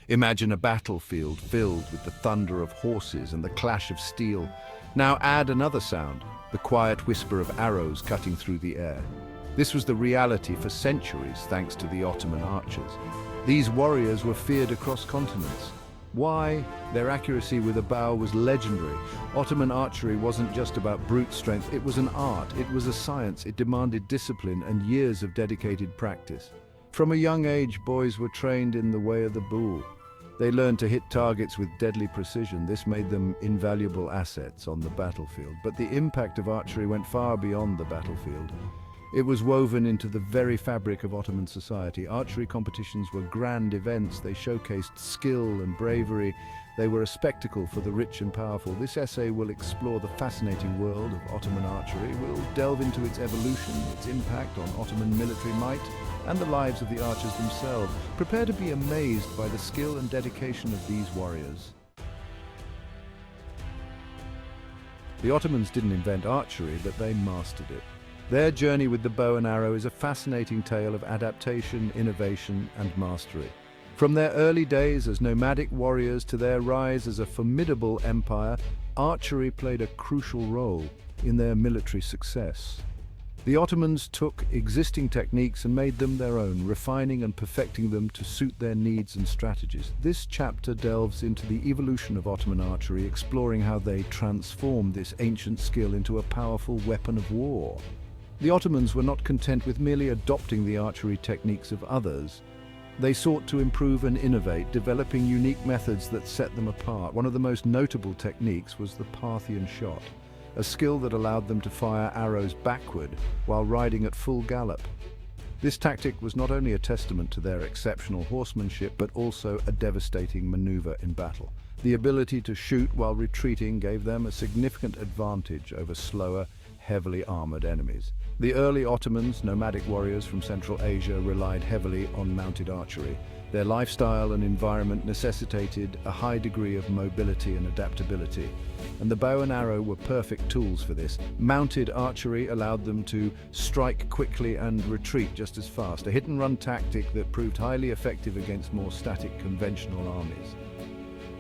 Imagine a battlefield filled with the thunder of horses and the clash of steel. Now add another sound, the quiet whisper of arrows cutting through the air. This was the reality for centuries thanks to the Ottoman archers. These warriors were feared across continents. Why? Their accuracy with a bow was legendary. Ottoman archery wasn't just about brute strength, it was an art, it was a science, it demanded discipline and years of dedicated practice. From a young age, boys were trained in the way of the bull. They learned to hit targets with deadly precision. This made them invaluable assets on the battlefield. But the impact of archery went far beyond the battlefield. It was woven into the very fabric of Ottoman society. Archery competitions were grand events. They showcased skill and bravery. They were a spectacle for the rich and powerful. This essay will explore the fascinating world of Ottoman archery. We'll delve into its evolution, its impact on Ottoman military might, and the lives of the archers themselves. Prepare to be amazed by the skill and dedication of these warriors. The Ottomans didn't invent archery, but they mastered it. Their journey with the bow and arrow is a fascinating tale of adaptation, innovation, and mastery. From their early days as nomadic warriors to their rise as a formidable empire, archery played a crucial role in their military success. The Ottomans took existing techniques and made them their own, refining and perfecting them to suit their needs and strategies. This chapter delves into the evolution of Ottoman archery, exploring how they transformed this ancient skill into a powerful weapon of war. The Ottomans were not content with merely adopting the archery techniques of others. They sought to improve and innovate, developing unique methods that set them apart. One of the most notable techniques was the Parthian shot, a skill that allowed them to fire arrows backward while riding at full gallop. This tactic was not only a testament to their exceptional horsemanship, but also a devastating maneuver in battle. The ability to shoot while retreating gave them a significant advantage over slower, heavily armored enemies. The early Ottomans, nomadic warriors from Central Asia, relied heavily on mounted archery. Their lifestyle and environment necessitated a high degree of mobility and adaptability, and the bow and arrow were perfect tools for this. Mounted archery allowed them to strike quickly and retreat just as fast, a hit-and-run tactic that proved highly effective against more static conventional armies.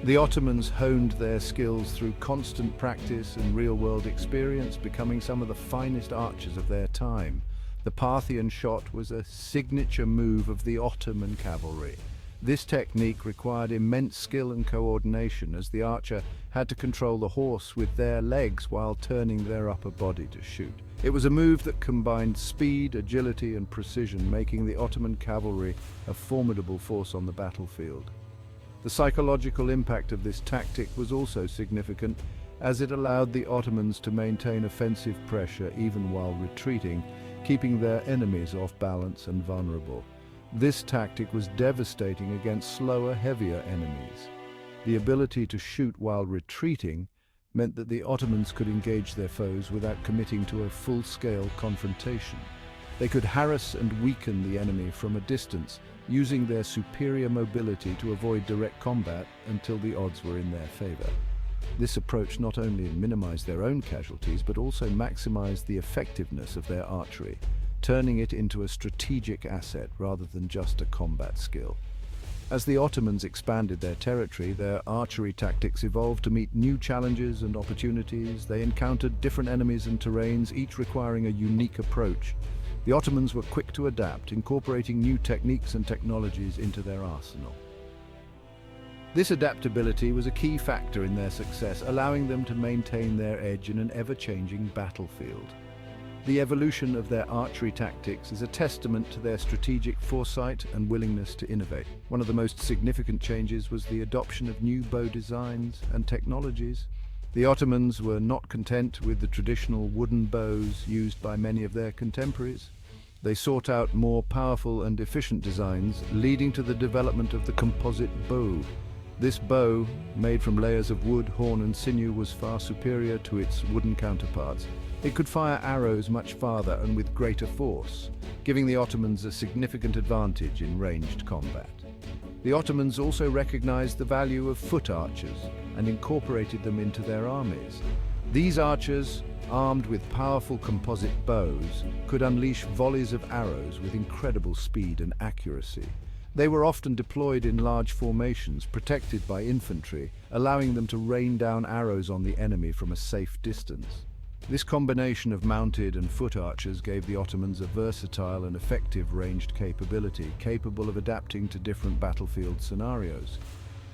The Ottomans honed their skills through constant practice and real-world experience, becoming some of the finest archers of their time. The Parthian shot was a signature move of the Ottoman cavalry. This technique required immense skill and coordination, as the archer had to control the horse with their legs while turning their upper body to shoot. It was a move that combined speed, agility, and precision, making the Ottoman cavalry a formidable force on the battlefield. The psychological impact of this tactic was also significant, as it allowed the Ottomans to maintain offensive pressure even while retreating, keeping their enemies off balance and vulnerable. This tactic was devastating against slower, heavier enemies. The ability to shoot while retreating meant that the Ottomans could engage their foes without committing to a full-scale confrontation. They could harass and weaken the enemy from a distance, using their superior mobility to avoid direct combat until the odds were in their favor. This approach not only minimized their own casualties, but also maximized the effectiveness of their archery, turning it into a strategic asset rather than just a combat skill. As the Ottomans expanded their territory, their archery tactics evolved to meet new challenges and opportunities. They encountered different enemies and terrains, each requiring a unique approach. The Ottomans were quick to adapt, incorporating new techniques and technologies into their arsenal. This adaptability was a key factor in their success, allowing them to maintain their edge in an ever-changing battlefield. The evolution of their archery tactics is a testament to their strategic foresight and willingness to innovate. One of the most significant changes was the adoption of new bow designs and technologies. The Ottomans were not content with the traditional wooden bows used by many of their contemporaries. They sought out more powerful and efficient designs, leading to the development of the composite bow. This bow, made from layers of wood, horn, and sinew, was far superior to its wooden counterparts. It could fire arrows much farther and with greater force, giving the Ottomans a significant advantage in ranged combat. The Ottomans also recognized the value of foot archers and incorporated them into their armies. These archers, armed with powerful composite bows, could unleash volleys of arrows with incredible speed and accuracy. They were often deployed in large formations, protected by infantry, allowing them to rain down arrows on the enemy from a safe distance. This combination of mounted and foot archers gave the Ottomans a versatile and effective ranged capability, capable of adapting to different battlefield scenarios.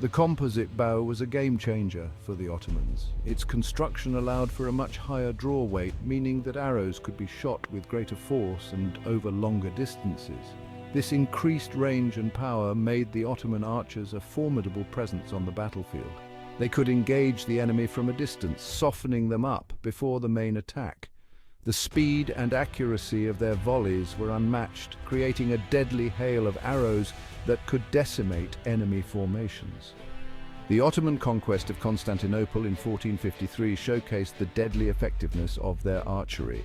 The composite bow was a game-changer for the Ottomans. Its construction allowed for a much higher draw weight, meaning that arrows could be shot with greater force and over longer distances. This increased range and power made the Ottoman archers a formidable presence on the battlefield. They could engage the enemy from a distance, softening them up before the main attack. The speed and accuracy of their volleys were unmatched, creating a deadly hail of arrows that could decimate enemy formations. The Ottoman conquest of Constantinople in 1453 showcased the deadly effectiveness of their archery.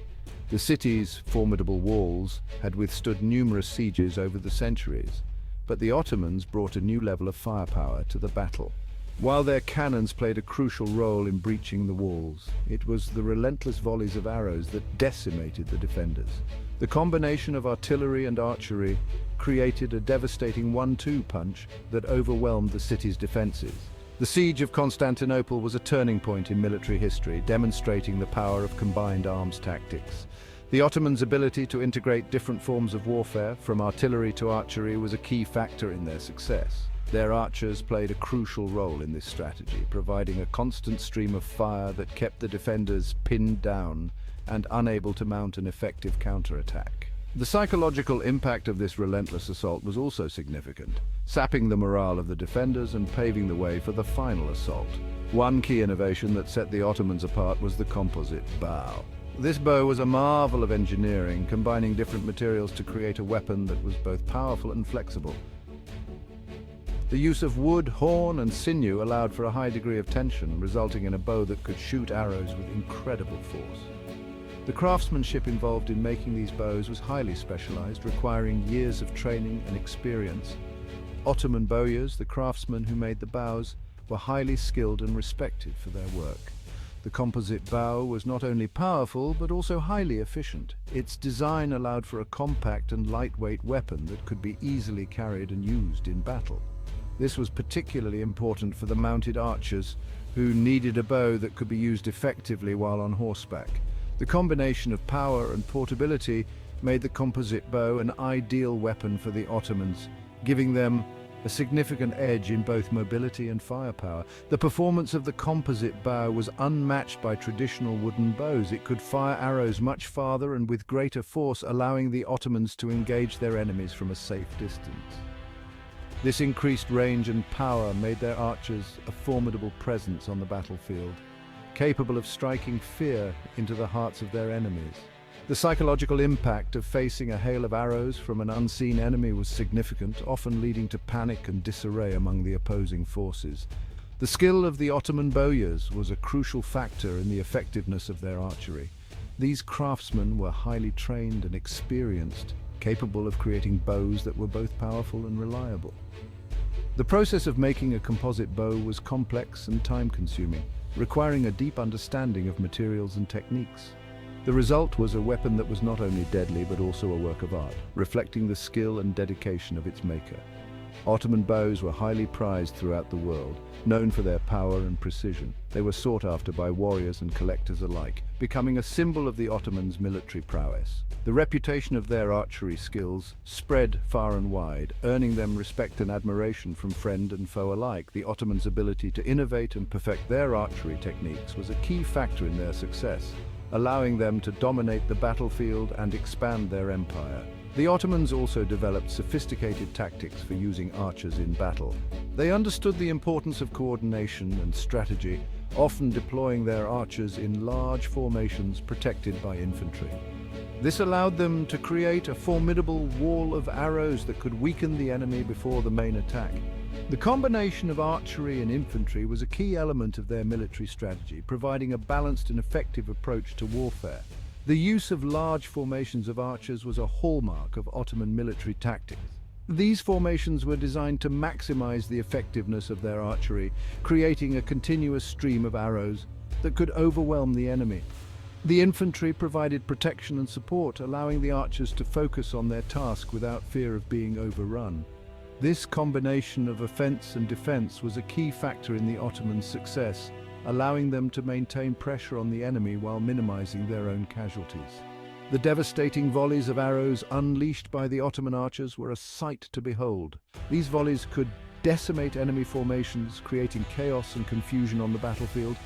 The city's formidable walls had withstood numerous sieges over the centuries, but the Ottomans brought a new level of firepower to the battle. While their cannons played a crucial role in breaching the walls, it was the relentless volleys of arrows that decimated the defenders. The combination of artillery and archery created a devastating 1-2 punch that overwhelmed the city's defenses. The siege of Constantinople was a turning point in military history, demonstrating the power of combined arms tactics. The Ottomans' ability to integrate different forms of warfare, from artillery to archery, was a key factor in their success. Their archers played a crucial role in this strategy, providing a constant stream of fire that kept the defenders pinned down and unable to mount an effective counterattack. The psychological impact of this relentless assault was also significant, sapping the morale of the defenders and paving the way for the final assault. One key innovation that set the Ottomans apart was the composite bow. This bow was a marvel of engineering, combining different materials to create a weapon that was both powerful and flexible. The use of wood, horn, and sinew allowed for a high degree of tension, resulting in a bow that could shoot arrows with incredible force. The craftsmanship involved in making these bows was highly specialized, requiring years of training and experience. Ottoman bowyers, the craftsmen who made the bows, were highly skilled and respected for their work. The composite bow was not only powerful, but also highly efficient. Its design allowed for a compact and lightweight weapon that could be easily carried and used in battle. This was particularly important for the mounted archers, who needed a bow that could be used effectively while on horseback. The combination of power and portability made the composite bow an ideal weapon for the Ottomans, giving them a significant edge in both mobility and firepower. The performance of the composite bow was unmatched by traditional wooden bows. It could fire arrows much farther and with greater force, allowing the Ottomans to engage their enemies from a safe distance. This increased range and power made their archers a formidable presence on the battlefield, capable of striking fear into the hearts of their enemies. The psychological impact of facing a hail of arrows from an unseen enemy was significant, often leading to panic and disarray among the opposing forces. The skill of the Ottoman bowyers was a crucial factor in the effectiveness of their archery. These craftsmen were highly trained and experienced, capable of creating bows that were both powerful and reliable. The process of making a composite bow was complex and time-consuming, requiring a deep understanding of materials and techniques. The result was a weapon that was not only deadly but also a work of art, reflecting the skill and dedication of its maker. Ottoman bows were highly prized throughout the world, known for their power and precision. They were sought after by warriors and collectors alike, becoming a symbol of the Ottomans' military prowess. The reputation of their archery skills spread far and wide, earning them respect and admiration from friend and foe alike. The Ottomans' ability to innovate and perfect their archery techniques was a key factor in their success, allowing them to dominate the battlefield and expand their empire. The Ottomans also developed sophisticated tactics for using archers in battle. They understood the importance of coordination and strategy, often deploying their archers in large formations protected by infantry. This allowed them to create a formidable wall of arrows that could weaken the enemy before the main attack. The combination of archery and infantry was a key element of their military strategy, providing a balanced and effective approach to warfare. The use of large formations of archers was a hallmark of Ottoman military tactics. These formations were designed to maximize the effectiveness of their archery, creating a continuous stream of arrows that could overwhelm the enemy. The infantry provided protection and support, allowing the archers to focus on their task without fear of being overrun. This combination of offense and defense was a key factor in the Ottomans' success, allowing them to maintain pressure on the enemy while minimizing their own casualties. The devastating volleys of arrows unleashed by the Ottoman archers were a sight to behold. These volleys could decimate enemy formations, creating chaos and confusion on the battlefield.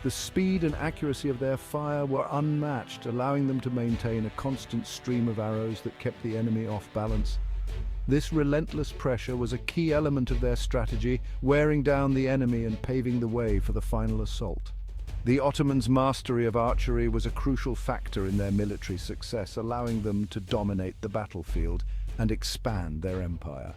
The speed and accuracy of their fire were unmatched, allowing them to maintain a constant stream of arrows that kept the enemy off balance. This relentless pressure was a key element of their strategy, wearing down the enemy and paving the way for the final assault. The Ottomans' mastery of archery was a crucial factor in their military success, allowing them to dominate the battlefield and expand their empire.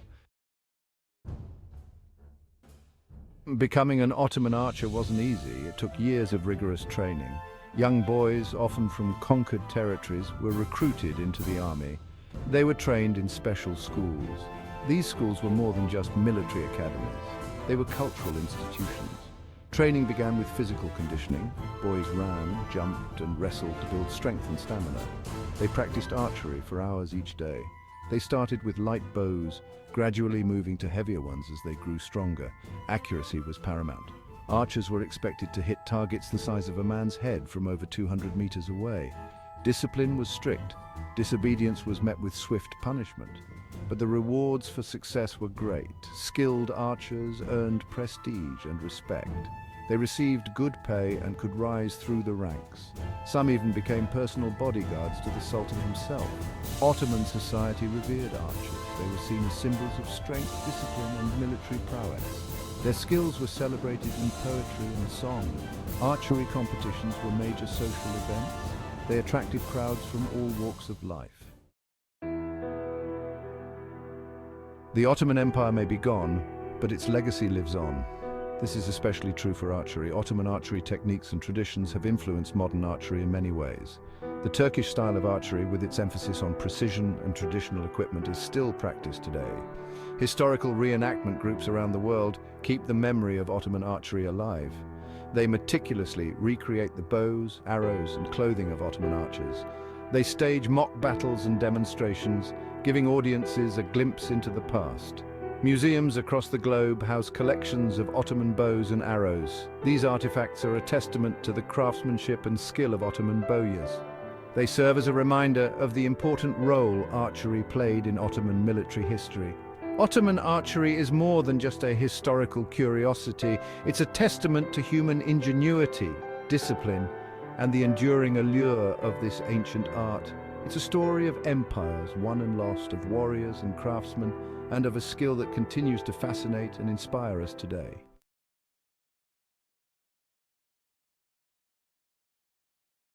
Becoming an Ottoman archer wasn't easy. It took years of rigorous training. Young boys, often from conquered territories, were recruited into the army. They were trained in special schools. These schools were more than just military academies. They were cultural institutions. Training began with physical conditioning. Boys ran, jumped, and wrestled to build strength and stamina. They practiced archery for hours each day. They started with light bows, gradually moving to heavier ones as they grew stronger. Accuracy was paramount. Archers were expected to hit targets the size of a man's head from over 200 meters away. Discipline was strict. Disobedience was met with swift punishment. But the rewards for success were great. Skilled archers earned prestige and respect. They received good pay and could rise through the ranks. Some even became personal bodyguards to the Sultan himself. Ottoman society revered archers. They were seen as symbols of strength, discipline, and military prowess. Their skills were celebrated in poetry and song. Archery competitions were major social events. They attracted crowds from all walks of life. The Ottoman Empire may be gone, but its legacy lives on. This is especially true for archery. Ottoman archery techniques and traditions have influenced modern archery in many ways. The Turkish style of archery, with its emphasis on precision and traditional equipment, is still practiced today. Historical reenactment groups around the world keep the memory of Ottoman archery alive. They meticulously recreate the bows, arrows, and clothing of Ottoman archers. They stage mock battles and demonstrations, giving audiences a glimpse into the past. Museums across the globe house collections of Ottoman bows and arrows. These artifacts are a testament to the craftsmanship and skill of Ottoman bowyers. They serve as a reminder of the important role archery played in Ottoman military history. Ottoman archery is more than just a historical curiosity. It's a testament to human ingenuity, discipline, and the enduring allure of this ancient art. It's a story of empires won and lost, of warriors and craftsmen, and of a skill that continues to fascinate and inspire us today.